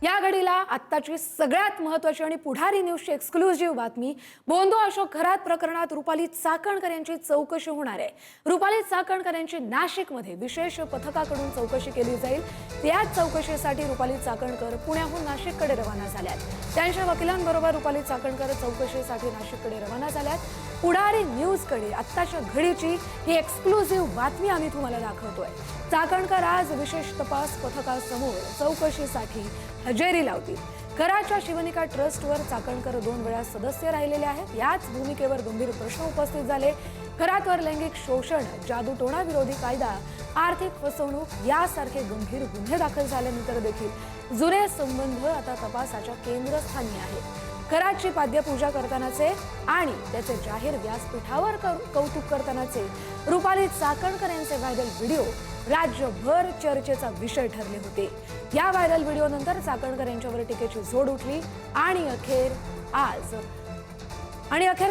या घडीला आत्ताची सगळ्यात महत्त्वाची आणि पुढारी न्यूजची एक्सक्लुझिव्ह बातमी। बोंदो अशोक घरात प्रकरणात रुपाली चाकणकर यांची चौकशी होणार आहे। रुपाली चाकणकर यांची नाशिकमध्ये विशेष पथकाकडून चौकशी केली जाईल। त्याच चौकशीसाठी रुपाली चाकणकर पुण्याहून नाशिककडे रवाना झाल्यात। त्यांच्या वकिलांबरोबर रुपाली चाकणकर चौकशीसाठी नाशिककडे रवाना झाल्यात। पुढारी न्यूजकडे आत्ताच्या घडीची ही एक्सक्लुझिव्ह बातमी आम्ही तुम्हाला दाखवतोय। चाकणकर आज विशेष तपास पथकासमोर चौकशीसाठी हजेरी लावतील। कराच्या शिवनिका ट्रस्टवर चाकणकर 2 वेळा सदस्य राहिलेले आहेत। याच भूमिकेवर गंभीर प्रश्न उपस्थित झाले। करावर लैंगिक शोषण, जादूटोणा विरोधी कायदा, आर्थिक फसवणूक यासारखे गंभीर गुन्हे दाखल झाल्यानंतर देखील जुने संबंध आता तपासाच्या केंद्रस्थानी आहेत। कराची पाद्यपूजा करतानाचे आणि त्याचे जाहीर व्यासपीठावर कौतुक करतानाचे रुपाली चाकणकर यांचे व्हायरल व्हिडिओ राज्यभर चर्चेचा विषय ठरले होते। या व्हायरल व्हिडिओनंतर चाकणकर यांच्यावर टीकेची झोड उठली आणि अखेर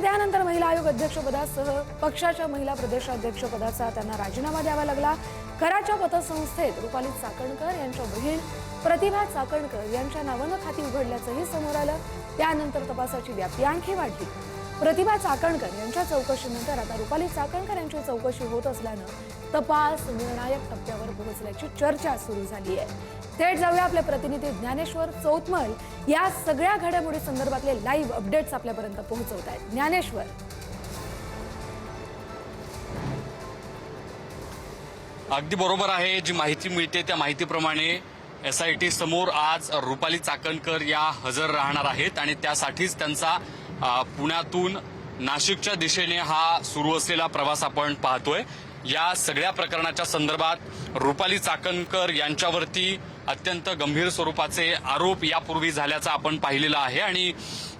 त्यानंतर महिला आयोग अध्यक्षपदासह पक्षाच्या महिला प्रदेशाध्यक्षपदाचा त्यांना राजीनामा द्यावा लागला। कराच्या पतसंस्थेत रुपाली चाकणकर यांच्या बहीण प्रतिभा चाकणकर यांच्या नावानं खाती उघडल्याचंही समोर आलं। त्यानंतर तपासाची व्याप्ती आणखी वाढली। प्रतिभा चाकणकर यांच्या चौकशीनंतर आता रुपाली चाकणकर यांची चौकशी होत असल्यानं तपास निर्णायक टप्प्यावर पोहोचल्याची चर्चा सुरू झाली आहे। थेट जाऊया आपले प्रतिनिधी ज्ञानेश्वर चौतमल या सगळ्या घडामोडी संदर्भातले लाईव्ह अपडेट्स आपल्यापर्यंत पोहोचवत आहेत। ज्ञानेश्वर, अगदी बरोबर आहे। जी माहिती मिळते त्या माहितीप्रमाणे SIT समोर आज रुपाली चाकणकर या हजर राहणार आहेत आणि त्यासाठीच त्यांचा पुण्यातून नाशिकच्या दिशेने हा सुरू असलेला प्रवास आपण पाहतोय। या सगळ्या प्रकरणाच्या संदर्भात रुपाली चाकणकर यांच्यावरती अत्यंत गंभीर स्वरूपाचे आरोप यापूर्वी झाल्याचं आपण पाहिलेलं आहे आणि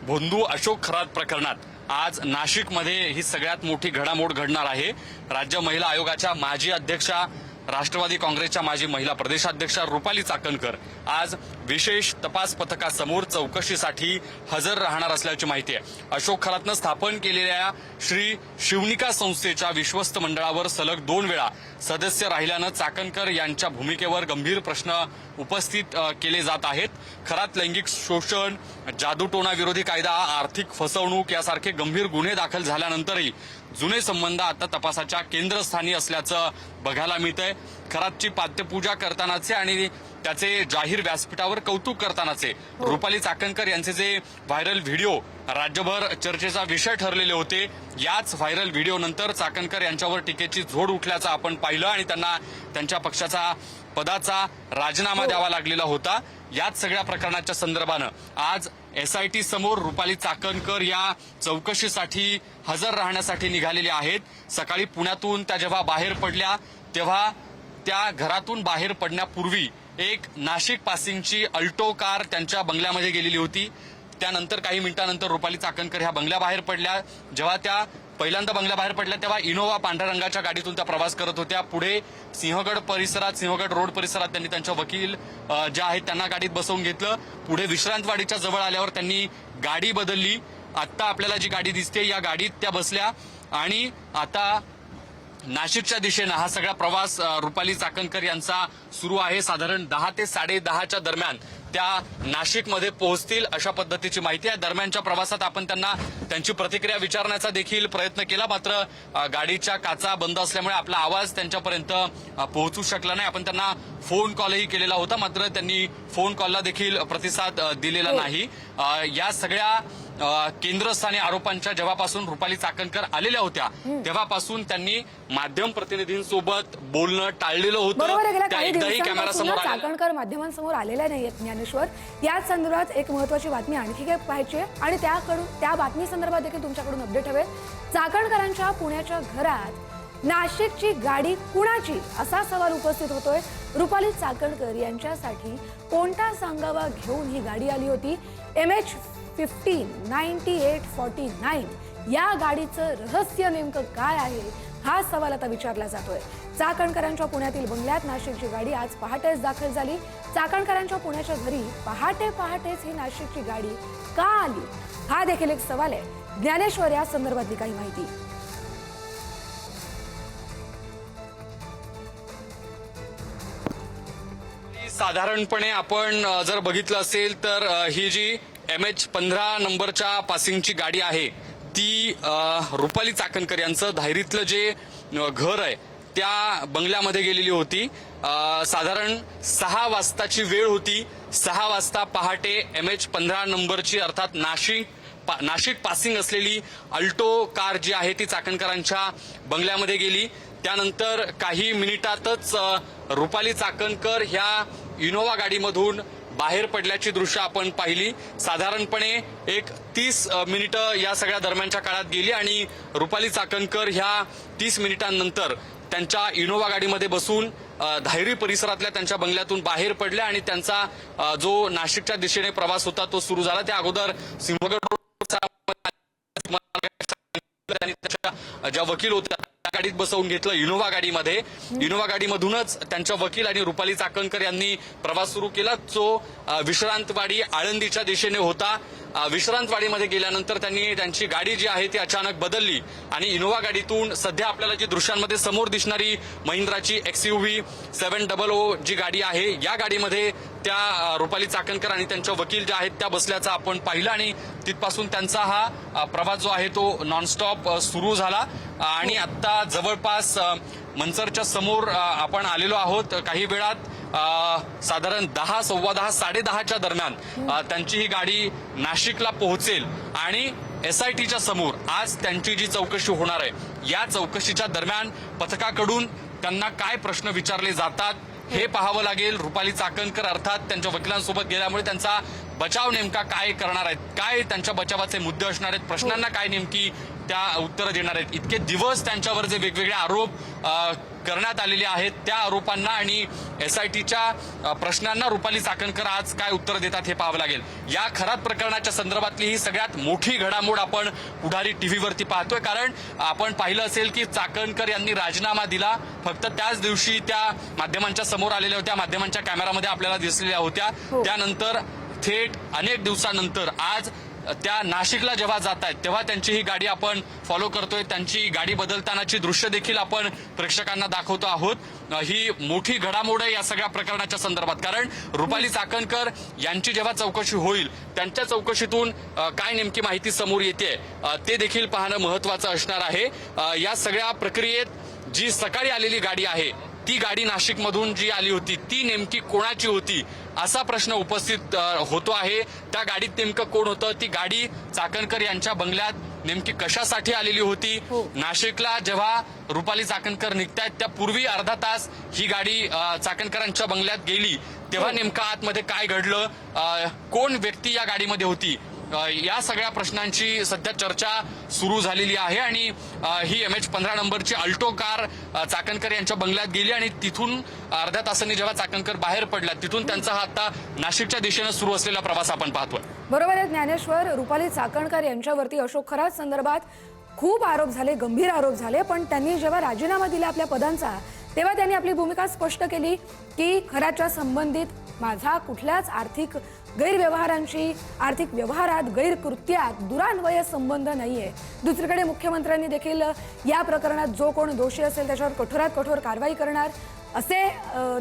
बोंदो अशोक खरात प्रकरणात आज नाशिकमध्ये ही सगळ्यात मोठी घडामोड घडणार आहे। राज्य महिला आयोगाच्या माजी अध्यक्षा, राष्ट्रवादी काँग्रेसच्या माजी महिला प्रदेशाध्यक्षा रुपाली चाकणकर आज विशेष तपास पथकासमोर चौकशीसाठी हजर राहणार असल्याची माहिती आहे। अशोक खरातनं स्थापन केलेल्या श्री शिवनिका संस्थेच्या विश्वस्त मंडळावर सलग 2 वेळा सदस्य राहिल्यानं चाकणकर यांच्या भूमिकेवर गंभीर प्रश्न उपस्थित केले जात आहेत। खरात लैंगिक शोषण, जादूटोणा विरोधी कायदा, आर्थिक फसवणूक यासारखे गंभीर गुन्हे दाखल झाल्यानंतरही जुने संबंध आता तपासाच्या केंद्रस्थानी असल्याचं बघायला मिळतंय। खरातची पाद्यपूजा करतानाचे आणि त्याचे जाहीर व्यासपीठावर कौतुक करतानाचे रुपाली चाकणकर यांचे जे व्हायरल व्हिडिओ राज्यभर चर्चेचा विषय ठरलेले होते, याच व्हायरल व्हिडिओ नंतर चाकणकर यांच्यावर टीकेची झोड उठल्याचं आपण पाहिलं आणि त्यांना त्यांच्या पक्षाचा पदाचा राजीनामा द्यावा लागलेला होता। याच सगळ्या प्रकरणाच्या संदर्भानं आज SIT समोर रुपाली चाकणकर या चौकशीसाठी हजर राहण्यासाठी निघालेले आहेत। सकाळी पुण्यातून त्या जेव्हा बाहेर पडल्या तेव्हा त्या घरातून बाहेर पडण्यापूर्वी एक नाशिक पासिंगची अल्टो कार त्यांच्या बंगल्यामध्ये गेलेली होती। त्यानंतर काही मिनिटांनंतर रुपाली चाकणकर ह्या बंगल्याबाहेर पडल्या। जेव्हा त्या पहिल्यांदा बंगल्याबाहेर पडल्या तेव्हा इनोव्हा पांढऱ्या रंगाच्या गाडीतून त्या प्रवास करत होत्या। पुढे सिंहगड रोड परिसरात त्यांनी त्यांच्या वकील ज्या आहेत त्यांना गाडीत बसवून घेतलं। पुढे विश्रांतवाडीच्या जवळ आल्यावर त्यांनी गाडी बदलली। आता आपल्याला जी गाडी दिसते या गाडीत त्या बसल्या आणि आता नाशिकच्या दिशेनं हा सगळा प्रवास रुपाली चाकणकर यांचा सुरू आहे। साधारण 10 ते 10:30च्या दरम्यान त्या नाशिकमध्ये पोहोचतील अशा पद्धतीची माहिती आहे। दरम्यानच्या प्रवासात आपण त्यांना त्यांची प्रतिक्रिया विचारण्याचा देखील प्रयत्न केला, मात्र गाडीच्या काचा बंद असल्यामुळे आपला आवाज त्यांच्यापर्यंत पोहोचू शकला नाही। आपण त्यांना फोन कॉलही केलेला होता, मात्र त्यांनी फोन कॉलला देखील प्रतिसाद दिलेला नाही। या सगळ्या केंद्रस्थानी आरोपांच्या जेव्हापासून रुपाली चाकणकर आलेल्या होत्या तेव्हापासून त्यांनी माध्यम प्रतिनिधींसोबत बोलणं टाळलेलं होतं। त्या एकदाही कॅमेरासमोर चाकणकर माध्यमांसमोर आलेल्या नाहीयेत। ज्ञानेश्वर, याच संदर्भात एक महत्त्वाची बातमी आणखी काय पाहायची आहे आणि त्या बातमी संदर्भात देखील तुमच्याकडून अपडेट हवे। चाकणकरांच्या पुण्याच्या घरात नाशिकची गाडी कुणाची असा सवाल उपस्थित होतोय। रुपाली चाकणकर यांच्यासाठी कोणता सांगावा घेऊन ही गाडी आली होती? MH15 9849 या गाडीचं रहस्य नेमकं काय आहे हा सवाल आता विचारला जातोय। चाकणकरांच्या पुण्यातील बंगल्यात नाशिकची गाडी आज पहाटेच दाखल झाली। चाकणकरांच्या पुण्याच्या घरी पहाटेच ही नाशिकची गाडी का आली हा देखील एक सवाल आहे। ज्ञानेश्वर, या संदर्भातली काही माहिती? साधारणपणे आपण जर बघितलं असेल तर ही जी MH15 नंबरच्या पासिंगची गाडी आहे ती रुपाली चाकणकर यांचं धायरीतलं जे घर आहे त्या बंगल्यामध्ये गेलेली होती. साधारण 6 वाजताची वेळ होती. 6 वाजता पहाटे MH15 नंबरची अर्थात नाशिक पासिंग असलेली अल्टो कार जी आहे ती चाकणकरांच्या बंगल्यामध्ये गेली. त्यानंतर काही मिनिटातच रुपाली चाकणकर ह्या इनोव्हा गाडीमधून बाहेर पडल्याची दृश्य आपण पाहिली. साधारणपणे एक 30 मिनिटं या सगळ्या दरम्यानच्या काळात गेली आणि रुपाली चाकणकर ह्या 30 मिनिटांनंतर त्यांच्या इनोव्हा गाडीमध्ये बसून धायरी परिसरातल्या त्यांच्या बंगल्यातून बाहेर पडल्या आणि त्यांचा जो नाशिकच्या दिशेने प्रवास होता तो सुरू झाला. त्या अगोदर सिंहगड ज्या वकील होत्या त्या गाडीत बसवून घेतलं इनोव्हा गाडीमध्ये. इनोव्हा गाडीमधूनच त्यांच्या वकील आणि रुपाली चाकणकर यांनी प्रवास सुरू केला जो विश्रांतवाडी आळंदीच्या दिशेने होता. विश्रांतवाडीमध्ये गेल्यानंतर त्यांनी त्यांची गाडी जी आहे ती अचानक बदलली आणि इनोव्हा गाडीतून सध्या आपल्याला जी दृश्यांमध्ये समोर दिसणारी महिंद्राची XUV 700 जी गाडी आहे या गाडीमध्ये त्या रुपाली चाकणकर आणि त्यांच्या वकील ज्या आहेत त्या बसल्याचं आपण पाहिलं आणि तिथपासून त्यांचा हा प्रवास जो आहे तो नॉनस्टॉप सुरू झाला. आणि आता जवळपास मनसरच्या समोर आपण आलेलो आहोत. काही वेळात साधारण 10, 10:15, 10:30च्या दरम्यान त्यांची ही गाडी नाशिकला पोहोचेल आणि SITच्या समोर आज त्यांची जी चौकशी होणार आहे या चौकशीच्या दरम्यान पथकाकडून त्यांना काय प्रश्न विचारले जातात हे पाहावं लागेल. रुपाली चाकणकर अर्थात त्यांच्या वकिलांसोबत गेल्यामुळे त्यांचा बचाव नेमका काय करणार आहेत, काय त्यांच्या बचावाचे मुद्दे असणार आहेत, प्रश्नांना काय नेमकी त्या उत्तरं देणार आहेत. इतके दिवस त्यांच्यावर जे वेगवेगळे आरोप करण्यात आलेले आहेत त्या आरोपांना आणि SITच्या प्रश्नांना रुपाली चाकणकर आज काय उत्तर देतात हे पाहावं लागेल. या खरात प्रकरणाच्या संदर्भातली ही सगळ्यात मोठी घडामोड आपण पुढारी टीव्हीवरती पाहतोय. कारण आपण पाहिलं असेल की चाकणकर यांनी राजीनामा दिला. फक्त त्याच दिवशी त्या माध्यमांच्या समोर आलेल्या होत्या, माध्यमांच्या कॅमेरामध्ये आपल्याला दिसलेल्या होत्या. त्यानंतर थेट अनेक दिवसानंतर आज त्या नाशिकला जेव्हा जात आहेत तेव्हा त्यांची ही गाडी आपण फॉलो करतोय. त्यांची गाडी बदलतानाची दृश्य देखील आपण प्रेक्षकांना दाखवतो आहोत. ही मोठी घडामोड आहे या सगळ्या प्रकरणाच्या संदर्भात. कारण रुपाली चाकणकर यांची जेव्हा चौकशी होईल त्यांच्या चौकशीतून काय नेमकी माहिती समोर येते ते देखील पाहणं महत्वाचं असणार आहे. या सगळ्या प्रक्रियेत जी सकाळी आलेली गाडी आहे ती गाडी नाशिकमधून जी आली होती ती नेमकी कोणाची होती असा प्रश्न उपस्थित होतो आहे. त्या गाडीत नेमकं कोण होतं, ती गाडी चाकणकर यांच्या बंगल्यात नेमकी कशासाठी आलेली होती. नाशिकला जेव्हा रुपाली चाकणकर निघतायत त्यापूर्वी अर्धा तास ही गाडी चाकणकरांच्या बंगल्यात गेली तेव्हा नेमकं आतमध्ये काय घडलं, कोण व्यक्ती या गाडीमध्ये होती, या सगळ्या प्रश्नांची सध्या चर्चा सुरू झालेली आहे. आणि ही MH15 नंबरची अल्टो कार चाकणकर यांच्या बंगल्यात गेली आणि तिथून अर्ध्या तासांनी जेव्हा चाकणकर बाहेर पडला तिथून त्यांचा हा आता नाशिकच्या दिशेनं सुरू असलेला प्रवास आपण पाहतोय. बरोबर आहे ज्ञानेश्वर. रुपाली चाकणकर यांच्यावरती अशोक खरात संदर्भात खूप आरोप झाले, गंभीर आरोप झाले. पण त्यांनी जेव्हा राजीनामा दिला आपल्या पदांचा तेव्हा त्यांनी आपली भूमिका स्पष्ट केली की खराच्या संबंधित माझा कुठल्याच आर्थिक गैरव्यवहारांशी, आर्थिक व्यवहारात, गैरकृत्यात दुरान्वय संबंध नाहीये. दुसरीकडे मुख्यमंत्र्यांनी देखील या प्रकरणात जो कोण दोषी असेल त्याच्यावर कठोरात कठोर कारवाई करणार असे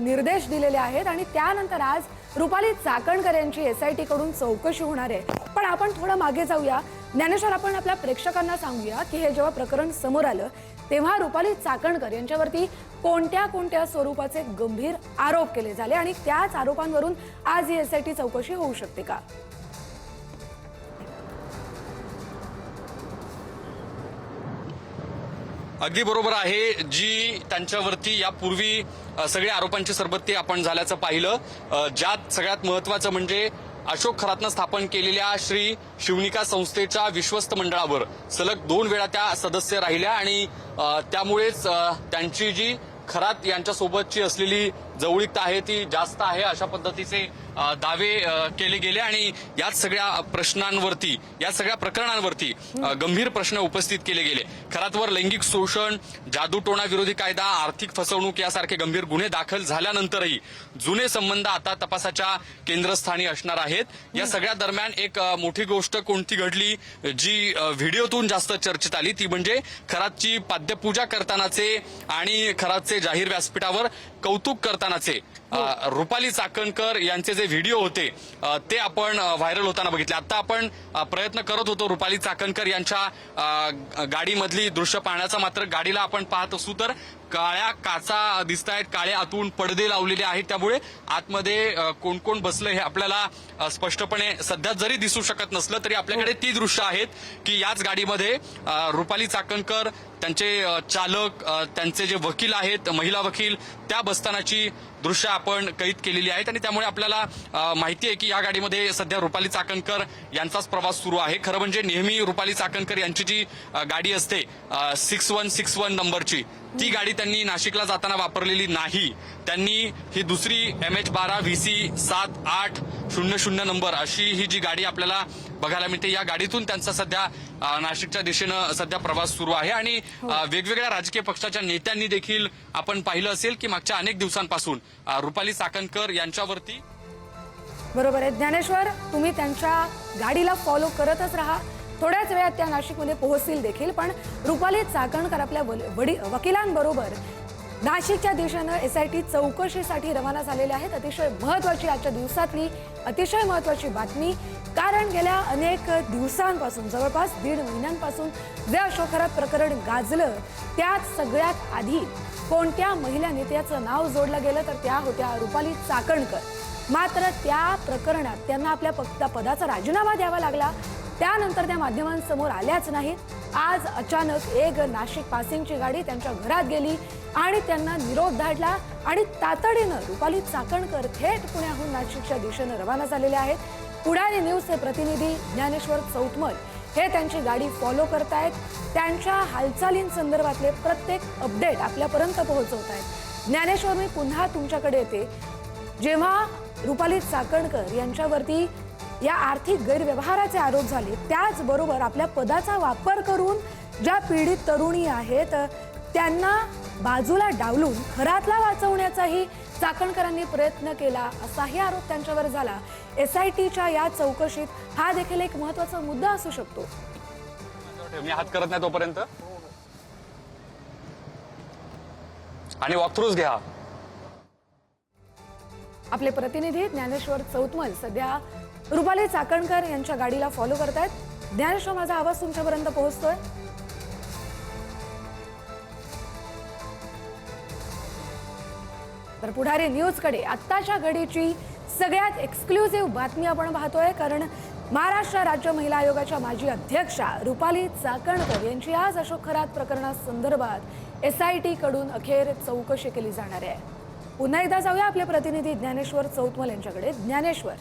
निर्देश दिलेले आहेत. आणि त्यानंतर आज रुपाली चाकणकर यांची SIT कडून चौकशी होणार आहे. पण आपण थोडं मागे जाऊया ज्ञानेश्वर. आपण आपल्या प्रेक्षकांना सांगूया की हे जेव्हा प्रकरण समोर आलं तेव्हा रुपाली चाकणकर यांच्यावरती कोणत्या कोणत्या स्वरूपाचे गंभीर आरोप केले झाले आणि त्याच आरोपांवरून आज ही SIT चौकशी होऊ शकते का? अगदी बरोबर आहे. जी त्यांच्यावरती यापूर्वी सगळ्या आरोपांची सरबत्ती आपण झाल्याचं पाहिलं. ज्यात सगळ्यात महत्वाचं म्हणजे अशोक खरातनं स्थापन केलेल्या श्री शिवनिका संस्थेच्या विश्वस्त मंडळावर सलग 2 वेळा त्या सदस्य राहिल्या आणि त्यामुळेच त्यांची जी खरात यांच्यासोबतची असलेली जवळीकता आहे ती जास्त आहे अशा पद्धतीचे दावे केले गेले. आणि याच सगळ्या प्रश्नांवरती, या सगळ्या प्रकरणांवरती गंभीर प्रश्न उपस्थित केले गेले. खरातवर लैंगिक शोषण, जादूटोणा विरोधी कायदा, आर्थिक फसवणूक यासारखे गंभीर गुन्हे दाखल झाल्यानंतरही जुने संबंध आता तपासाच्या केंद्रस्थानी असणार आहेत. या सगळ्या दरम्यान एक मोठी गोष्ट कोणती घडली जी व्हिडिओतून जास्त चर्चेत आली ती म्हणजे खरातची पाद्यपूजा करतानाचे आणि खरातचे जाहीर व्यासपीठावर कौतुक करतानाचे रुपाली चाकणकर यांचे जे व्हिडिओ होते ते आपण व्हायरल होताना बघितले. आता आपण प्रयत्न करत होतो रुपाली चाकणकर यांच्या गाडीमधली दृश्य पाहण्याचा, मात्र गाडीला आपण पाहत असू तर काळ्या काचा दिसत आहेत, काळे आतून पडदे लावलेले आहेत, त्यामुळे आतमध्ये कोण कोण बसलं हे आपल्याला स्पष्टपणे सध्या जरी दिसू शकत नसलं तरी आपल्याकडे ती दृश्य आहेत की याच गाडीमध्ये रुपाली चाकणकर, त्यांचे चालक, त्यांचे जे वकील आहेत, महिला वकील, त्या बसतानाची दृश्य आपण कैद केलेली आहेत आणि त्यामुळे आपल्याला माहिती आहे की या गाडीमध्ये सध्या रुपाली चाकणकर यांचाच प्रवास सुरू आहे. खरं म्हणजे नेहमी रुपाली चाकणकर यांची जी गाडी असते 6161 नंबरची, ती गाडी त्यांनी नाशिकला जाताना वापरलेली नाही. त्यांनी ही दुसरी MH12 VC 7800 नंबर अशी ही जी गाडी आपल्याला बघायला मिळते, या गाडीतून त्यांचा सध्या नाशिकच्या दिशेनं सध्या प्रवास सुरू आहे. आणि वेगवेगळ्या राजकीय पक्षाच्या नेत्यांनी देखील आपण पाहिलं असेल की मागच्या अनेक दिवसांपासून रुपाली चाकणकर यांच्यावरती. बरोबर आहे ज्ञानेश्वर, तुम्ही त्यांच्या गाडीला फॉलो करतच राहा. थोड्याच वेळात त्या नाशिकमध्ये पोहोचतील देखील. पण रुपाली चाकणकर आपल्या वकिलांबरोबर नाशिकच्या दिशेनं SIT चौकशीसाठी रवाना झालेले आहेत. अतिशय महत्वाची, आजच्या दिवसातली अतिशय महत्वाची बातमी. कारण गेल्या अनेक दिवसांपासून, जवळपास 1.5 महिन्यांपासून जे अशोक खरात प्रकरण गाजलं, त्यात सगळ्यात आधी कोणत्या महिला नेत्याचं नाव जोडलं गेलं तर त्या होत्या रुपाली चाकणकर. मात्र त्या प्रकरणात त्यांना आपल्या पदाचा राजीनामा द्यावा लागला. त्यानंतर त्या माध्यमांसमोर आल्याच नाहीत. आज अचानक एक नाशिक पासिंगची गाडी त्यांच्या घरात गेली आणि त्यांना निरोप धाडला आणि तातडीनं रुपाली चाकणकर थेट पुण्याहून नाशिकच्या दिशेनं रवाना झालेले आहेत. पुढारी न्यूजचे प्रतिनिधी ज्ञानेश्वर चौतमल हे त्यांची गाडी फॉलो करतायत. त्यांच्या हालचालींसंदर्भातले प्रत्येक अपडेट आपल्यापर्यंत पोहोचवत आहेत. ज्ञानेश्वर, मी पुन्हा तुमच्याकडे येते. जेव्हा रुपाली चाकणकर यांच्यावरती या आर्थिक गैरव्यवहाराचे आरोप झाले, त्याचबरोबर आपल्या पदाचा वापर करून ज्या पीडित तरुणी आहेत त्यांना बाजूला डावलून खरातला वाचवण्याचाही चाकणकरांनी प्रयत्न केला, असाही आरोप त्यांच्यावर झाला. SITच्या या चौकशीत हा देखील एक महत्वाचा मुद्दा असू शकतो. मी हात करत नाही तोपर्यंत आणि वॉकथ्रूज घ्या. आपले प्रतिनिधी ज्ञानेश्वर चौतमल सध्या रुपाली चाकणकर यांच्या गाडीला फॉलो करतायत. ज्ञानेश्वर, माझा आवाज तुमच्यापर्यंत पोहोचतोय? तर पुढारी न्यूजकडे आत्ताच्या घडीची सगळ्यात एक्सक्लुझिव्ह बातमी आपण पाहतोय. कारण महाराष्ट्र राज्य महिला आयोगाच्या माजी अध्यक्षा रुपाली चाकणकर यांची आज अशोक खरात प्रकरणासंदर्भात SIT कडून अखेर चौकशी केली जाणार आहे. पुन्हा एकदा जाऊया आपले प्रतिनिधी ज्ञानेश्वर चौतमल यांच्याकडे. ज्ञानेश्वर,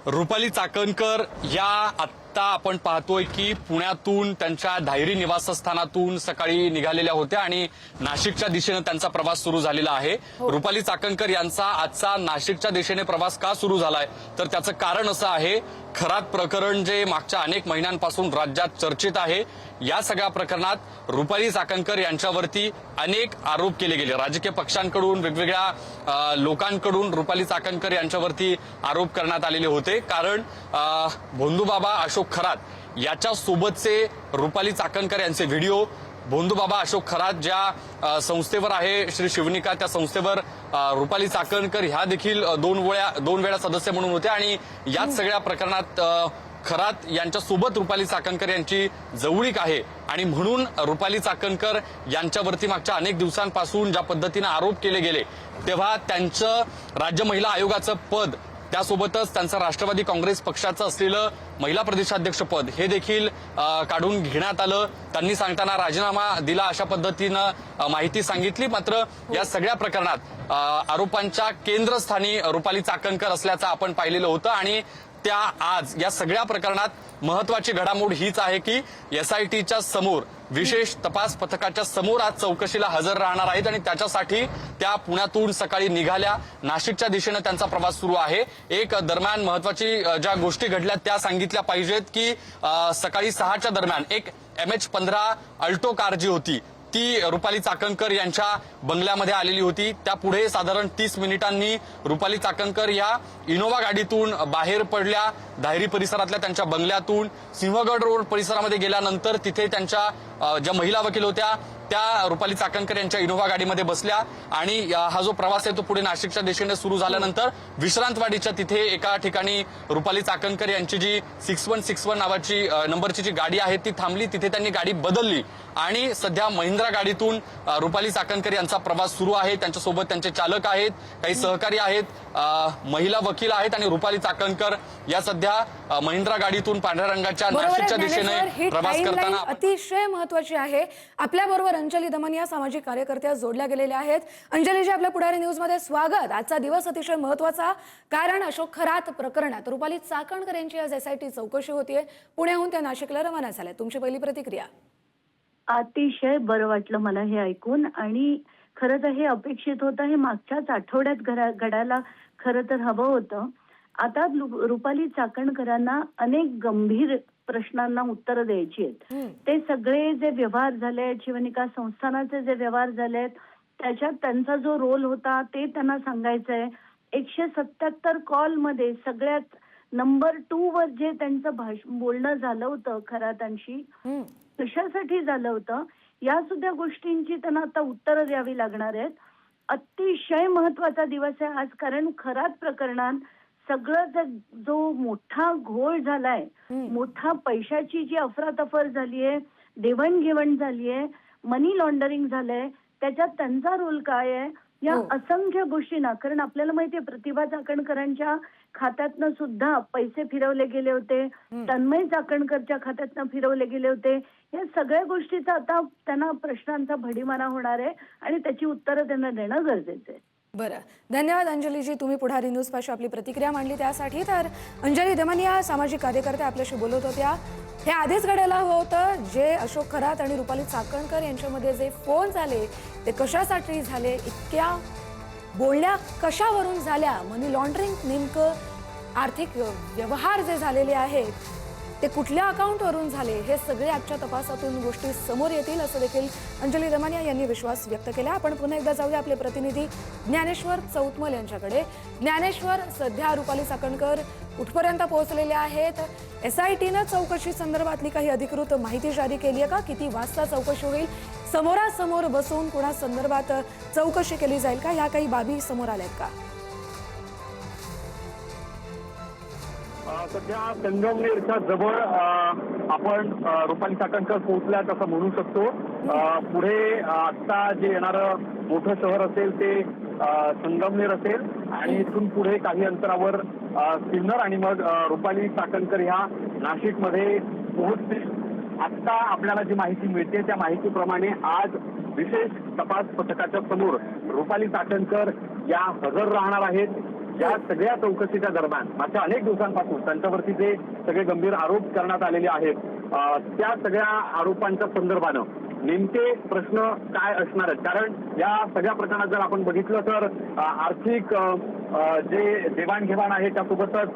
रुपाली चाकणकर या आत्ता आपण पाहतोय की पुण्यातून त्यांच्या धायरी निवासस्थानातून सकाळी निघालेल्या होत्या आणि नाशिकच्या दिशेने त्यांचा प्रवास सुरू झालेला आहे. रुपाली चाकणकर यांचा आजचा नाशिकच्या दिशेने प्रवास का सुरू झालाय तर त्याचं कारण असं आहे, खरात प्रकरण जे मागच्या अनेक महिन्यांपासून राज्यात चर्चेत आहे, या सगळ्या प्रकरणात रुपाली चाकणकर यांच्यावरती अनेक आरोप केले गेले. राजकीय पक्षांकडून, वेगवेगळ्या लोकांकडून रुपाली चाकणकर यांच्यावरती आरोप करण्यात आलेले होते. कारण भोंदूबाबा अशोक खरात याच्या सोबतचे रुपाली चाकणकर यांचे व्हिडिओ, भोंदूबाबा अशोक खरात ज्या संस्थेवर आहे श्री शिवनिका, त्या संस्थेवर रुपाली चाकणकर ह्या देखील दोन वेळा सदस्य म्हणून होत्या आणि याच सगळ्या प्रकरणात खरात यांच्यासोबत रुपाली चाकणकर यांची जवळीक आहे आणि म्हणून रुपाली चाकणकर यांच्यावरती मागच्या अनेक दिवसांपासून ज्या पद्धतीने आरोप केले गेले, तेव्हा त्यांचं राज्य महिला आयोगाचं पद, त्यासोबतच त्यांचं राष्ट्रवादी काँग्रेस पक्षाचं असलेलं महिला प्रदेशाध्यक्ष पद हे देखील काढून घेण्यात आलं. त्यांनी सांगताना राजीनामा दिला अशा पद्धतीनं माहिती सांगितली. मात्र या सगळ्या प्रकरणात आरोपांच्या केंद्रस्थानी रुपाली चाकणकर असल्याचं आपण पाहिलेलं होतं आणि त्या आज या सगळ्या प्रकरणात महत्वाची घडामोड हीच आहे की SITच्या समोर, विशेष तपास पथकाच्या समोर आज चौकशीला हजर राहणार आहेत आणि त्याच्यासाठी त्या पुण्यातून सकाळी निघाल्या. नाशिकच्या दिशेने त्यांचा प्रवास सुरू आहे. एक दरम्यान महत्वाची ज्या गोष्टी घडल्या त्या सांगितल्या पाहिजेत की सकाळी 6च्या दरम्यान एक MH15 अल्टो कार जी होती ती रुपाली चाकणकर यांच्या बंगल्यामध्ये आलेली होती. त्यापुढे साधारण 30 मिनिटांनी रुपाली चाकणकर या इनोव्हा गाडीतून बाहेर पडल्या. धायरी परिसरातल्या त्यांच्या बंगल्यातून सिंहगड रोड परिसरामध्ये गेल्यानंतर तिथे त्यांच्या ज्या महिला वकील होत्या त्या रुपाली चाकणकर यांच्या इनोव्हा गाडीमध्ये बसल्या आणि हा जो प्रवास आहे तो पुढे नाशिकच्या दिशेने सुरू झाल्यानंतर विश्रांतवाडीच्या तिथे एका ठिकाणी रुपाली चाकणकर यांची जी 6161 नावाची नंबरची जी गाडी आहे ती थांबली. तिथे त्यांनी गाडी बदलली आणि सध्या महिंद्रा गाडीतून रुपाली चाकणकर यांचा प्रवास सुरू आहे. त्यांच्यासोबत त्यांचे चालक आहेत, काही सहकारी आहेत, महिला वकील आहेत आणि रुपाली चाकणकर या सध्या महिंद्रा गाडीतून पांढऱ्या रंगाच्या नाशिकच्या दिशेने प्रवास करताना अतिशय महत्वाची आहे. आपल्याबरोबर अंजली दमनिया सामाजिक कार्यकर्त्या जोडल्या गेलेल्या आहेत. अंजलीजी, आपल्या पुढारी न्यूज मध्ये स्वागत. आजचा दिवस अतिशय महत्वाचा, कारण अशोक खरात प्रकरणात रुपाली चाकणकर यांची आज SIT चौकशी होतीये. पुण्याहून त्या नाशिकला रवाना झाल्या. तुमची पहिली प्रतिक्रिया? अतिशय बरं वाटलं मला हे ऐकून, आणि खरं तर हे अपेक्षित होतं. हे मागच्याच आठवड्यात घडायला खरं तर हवं होतं. आता रुपाली चाकणकरांना अनेक गंभीर प्रश्नांना उत्तरं द्यायची आहेत. ते सगळे जे व्यवहार झाले, जीवनिका संस्थानाचे जे व्यवहार झालेत, त्याच्यात त्यांचा जो रोल होता ते त्यांना सांगायचंय. 177 कॉलमध्ये सगळ्यात नंबर 2 वर जे त्यांचं बोलणं झालं होतं खरातांशी, कशासाठी झालं होतं, या सुद्धा गोष्टींची त्यांना आता उत्तरं द्यावी लागणार आहेत. अतिशय महत्वाचा दिवस आहे आज, कारण खरात प्रकरणात सगळं जो मोठा घोळ झालाय, मोठा पैशाची जी अफरातफर झालीये, देवाणघेवाण झालीये, मनी लॉन्डरिंग झालंय, त्याच्यात त्यांचा रोल काय आहे, या असंख्य गोष्टींना. कारण आपल्याला माहितीये प्रतिभा चाकणकरांच्या खात्यातनं सुद्धा पैसे फिरवले गेले होते, तन्मय चाकणकरच्या खात्यातनं फिरवले गेले होते. या सगळ्या गोष्टीचा आता त्यांना प्रश्नांचा भडीमारा होणार आहे आणि त्याची उत्तरं त्यांना देणं गरजेचं आहे. बरं, धन्यवाद अंजलीजी, तुम्ही पुढारी न्यूज पाशी आपली प्रतिक्रिया मांडली त्यासाठी. तर अंजली दमनिया सामाजिक कार्यकर्त्या आपल्याशी बोलत होत्या. हे आधीच घडायला हवं होतं. जे अशोक खरात आणि रुपाली चाकणकर यांच्यामध्ये जे फोन झाले ते कशासाठी झाले, इतक्या बोलण्या कशावरून झाल्या, मनी लॉन्ड्रिंग, नेमकं आर्थिक व्यवहार जे झालेले आहेत ते कुठल्या अकाउंटवरून झाले, हे सगळे आजच्या तपासातून गोष्टी समोर येतील असं देखील अंजली दमनिया यांनी विश्वास व्यक्त केला. आपण पुन्हा एकदा जाऊया आपले प्रतिनिधी ज्ञानेश्वर चौतमल यांच्याकडे. ज्ञानेश्वर, सध्या रुपाली चाकणकर कुठपर्यंत पोहोचलेले आहेत? SITनं चौकशी संदर्भातली काही अधिकृत माहिती जारी केली आहे का? किती वाजता चौकशी होईल? समोरासमोर बसून कुणा संदर्भात चौकशी केली जाईल का? ह्या काही बाबी समोर आल्यात का? सध्या संगमनेरच्या जवळ आपण रुपाली चाकणकर पोहोचल्यात असं म्हणू शकतो. पुढे आता जे येणारं मोठं शहर असेल ते संगमनेर असेल आणि इथून पुढे काही अंतरावर सिन्नर आणि मग रुपाली चाकणकर ह्या नाशिकमध्ये पोहोचतील. आता आपल्याला जी माहिती मिळते त्या माहितीप्रमाणे आज विशेष तपास पथकाच्या समोर रुपाली चाकणकर या हजर राहणार आहेत. या सगळ्या चौकशीच्या दरम्यान मागच्या अनेक दिवसांपासून त्यांच्यावरती जे सगळे गंभीर आरोप करण्यात आलेले आहेत त्या सगळ्या आरोपांच्या संदर्भानं नेमके प्रश्न काय असणार आहेत. कारण या सगळ्या प्रकरणात जर आपण बघितलं तर आर्थिक जे देवाणघेवाण आहे त्यासोबतच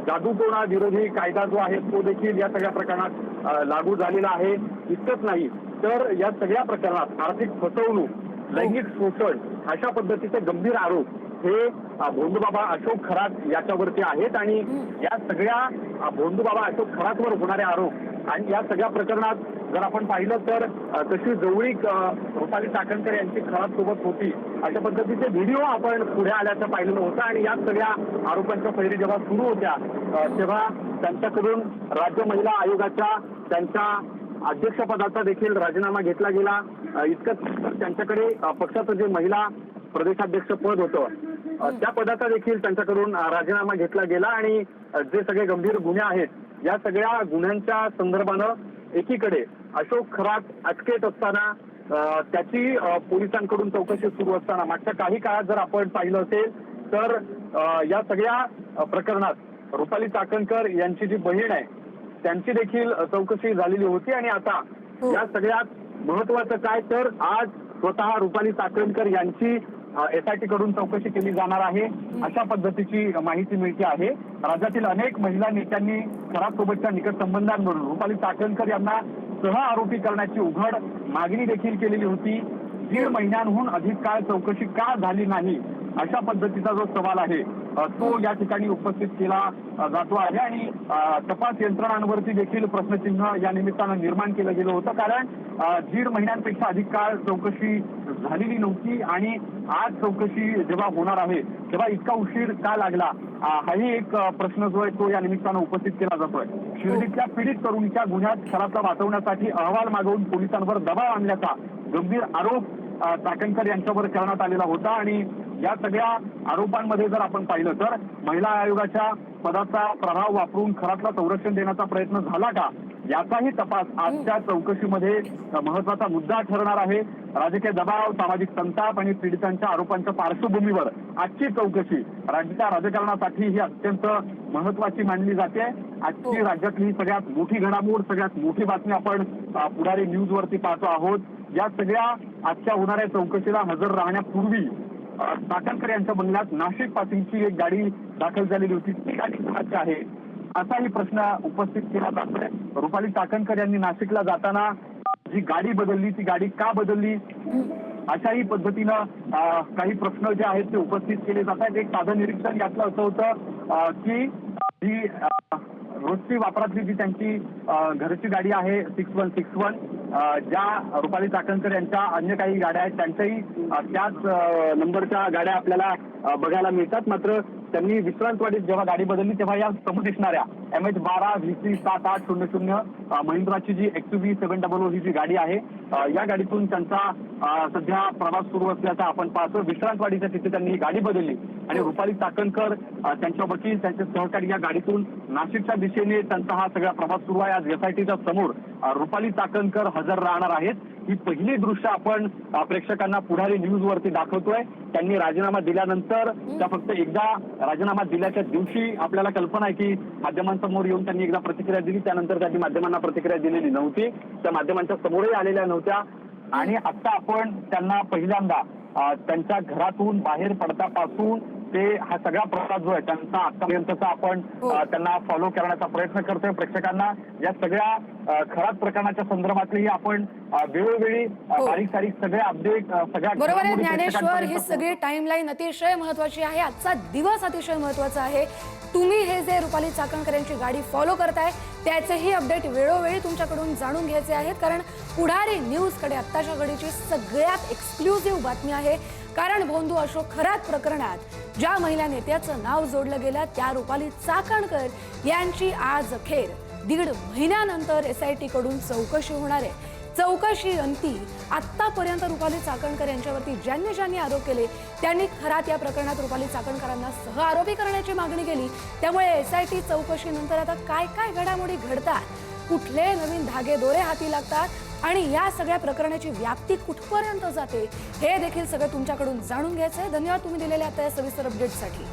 जादूटोणा विरोधी कायदा जो आहे तो देखील या सगळ्या प्रकरणात लागू झालेला आहे. इतकंच नाही तर या सगळ्या प्रकरणात आर्थिक फसवणूक, लैंगिक शोषण अशा पद्धतीचे गंभीर आरोप हे भोंदूबाबा अशोक खरात याच्यावरती आहेत. आणि या सगळ्या भोंदूबाबा अशोक खरातवर होणारे आरोप आणि या सगळ्या प्रकरणात जर आपण पाहिलं तर कशी जवळीक रुपाली चाकणकर यांची खरात सोबत होती अशा पद्धतीचे व्हिडिओ आपण पुढे आल्याचं पाहिलेलं होतं. आणि या सगळ्या आरोपांच्या फैरी जेव्हा सुरू होत्या तेव्हा त्यांच्याकडून राज्य महिला आयोगाच्या त्यांच्या अध्यक्षपदाचा देखील राजीनामा घेतला गेला. इतकंच त्यांच्याकडे पक्षाचं जे महिला प्रदेशाध्यक्ष पद होतं त्या पदाचा देखील त्यांच्याकडून राजीनामा घेतला गेला. आणि जे सगळे गंभीर गुन्हे आहेत या सगळ्या गुन्ह्यांच्या संदर्भानं एकीकडे अशोक खरात अटकेत असताना त्याची पोलिसांकडून चौकशी सुरू असताना मागच्या काही काळात जर आपण पाहिलं असेल तर या सगळ्या प्रकरणात रुपाली चाकणकर यांची जी बहीण आहे त्यांची देखील चौकशी झालेली होती. आणि आता या सगळ्यात महत्वाचं काय तर आज स्वतः रुपाली चाकणकर यांची SIT कडून चौकशी केली जाणार आहे अशा पद्धतीची माहिती मिळते आहे. राज्यातील अनेक महिला नेत्यांनी खरातसोबतच्या निकट संबंधांवरून रुपाली चाकणकर यांना सह आरोपी करण्याची उघड मागणी देखील केलेली होती. दीड महिन्यांहून अधिक काळ चौकशी का झाली नाही अशा पद्धतीचा जो सवाल आहे तो या ठिकाणी उपस्थित केला जातो आहे आणि तपास यंत्रणांवरती देखील प्रश्नचिन्ह या निमित्तानं निर्माण केलं गेलं होतं. कारण दीड महिन्यांपेक्षा अधिक काळ चौकशी झालेली नव्हती आणि आज चौकशी जेव्हा होणार आहे तेव्हा इतका उशीर का लागला हाही एक प्रश्न जो आहे तो या निमित्तानं उपस्थित केला जातोय. शिर्डीतल्या पीडित तरुणीच्या गुन्ह्यात खराबता वाचवण्यासाठी अहवाल मागवून पोलिसांवर दबाव आणल्याचा गंभीर आरोप चाकणकर यांच्यावर करण्यात आलेला होता आणि या सगळ्या आरोपांमध्ये जर आपण पाहिलं तर महिला आयोगाच्या पदाचा प्रभाव वापरून खरातला संरक्षण देण्याचा प्रयत्न झाला का याचाही तपास आजच्या चौकशीमध्ये महत्वाचा मुद्दा ठरणार आहे. राजकीय दबाव, सामाजिक संताप आणि पीडितांच्या आरोपांच्या पार्श्वभूमीवर आजची चौकशी राज्याच्या राजकारणासाठी ही अत्यंत महत्वाची मानली जाते. आजची राज्यातली सगळ्यात मोठी घडामोड, सगळ्यात मोठी बातमी आपण पुढारी न्यूज वरती पाहतो आहोत. या सगळ्या आजच्या होणाऱ्या चौकशीला हजर राहण्यापूर्वी चाकणकर यांच्या बंगल्यात नाशिक पासिंगची एक गाडी दाखल झालेली होती. ती गाडी कोणाची आहे असाही प्रश्न उपस्थित केला जातोय. रुपाली चाकणकर यांनी नाशिकला जाताना जी गाडी बदलली ती गाडी का बदलली अशाही पद्धतीनं काही प्रश्न जे आहेत ते उपस्थित केले जात आहेत. एक साधं निरीक्षण यातलं असं होतं की जी रोजची वापरातली जी त्यांची घरची गाडी आहे 6161 ज्या रुपाली चाकणकर यांच्या अन्य काही गाड्या आहेत त्यांच्याही त्याच नंबरच्या गाड्या आपल्याला बघायला मिळतात. मात्र त्यांनी विश्रांतवाडीत जेव्हा गाडी बदलली तेव्हा या समोर दिसणाऱ्या MH12 VC 7800 महिंद्राची जी XUV 700 ही जी गाडी आहे या गाडीतून त्यांचा सध्या प्रवास सुरू असल्याचा आपण पाहतो. विश्रांतवाडीच्या तिथे त्यांनी ही गाडी बदलली आणि रुपाली चाकणकर त्यांच्या वकील त्यांचे सहकारी या गाडीतून नाशिकच्या दिशेने त्यांचा हा सगळा प्रवास सुरू आहे. आज SITच्या समोर रुपाली चाकणकर हजर राहणार आहेत. ही पहिली दृश्य आपण प्रेक्षकांना पुढारी न्यूज वरती दाखवतोय. त्यांनी राजीनामा दिल्यानंतर त्या फक्त एकदा राजीनामा दिल्याच्या दिवशी आपल्याला कल्पना आहे की माध्यमांसमोर येऊन त्यांनी एकदा प्रतिक्रिया दिली, त्यानंतर त्यांनी माध्यमांना प्रतिक्रिया दिलेली नव्हती, त्या माध्यमांच्या समोरही आलेल्या नव्हत्या आणि आता आपण त्यांना पहिल्यांदा त्यांच्या घरातून बाहेर पडतापासून ते हा सगळा प्रवास जो आहे त्यांचा आतापर्यंतचा आपण त्यांना फॉलो करण्याचा प्रयत्न करतोय. प्रेक्षकांना या सगळ्या खराब प्रकरणाच्या संदर्भातलेही आपण वेळोवेळी बारीक सारीक सगळे अपडेट सगळ्या बरोबर आहे ज्ञानेश्वर. ही सगळी टाइमलाईन अतिशय महत्वाची आहे. आजचा दिवस अतिशय महत्वाचा आहे. तुम्ही हे जे रुपाली चाकणकर यांची गाडी फॉलो करताय त्याचेही अपडेट वेळोवेळी तुमच्याकडून जाणून घ्यायचे आहेत. कारण पुढारी न्यूजकडे आत्ताच्या घडीची सगळ्यात एक्सक्लुझिव्ह बातमी आहे. कारण भोंदू अशोक खरात प्रकरणात ज्या महिला नेत्याचं नाव जोडलं गेलं त्या रुपाली चाकणकर यांची आज अखेर दीड महिन्यानंतर SIT कडून चौकशी होणार आहे. चौकशी अंती आतापर्यंत रुपाली चाकणकर यांच्यावरती ज्यांनी आरोप केले त्यांनी खरात या प्रकरणात रुपाली चाकणकरांना सह आरोपी करण्याची मागणी केली. त्यामुळे SIT चौकशीनंतर आता काय काय घडामोडी घडतात, कुठले नवीन धागे दोरे हाती लागतात आणि या सगळ्या प्रकरणाची व्याप्ती कुठपर्यंत जाते हे देखील सगळं तुमच्याकडून जाणून घ्यायचंय. धन्यवाद तुम्ही दिलेल्या आता या सविस्तर अपडेटसाठी.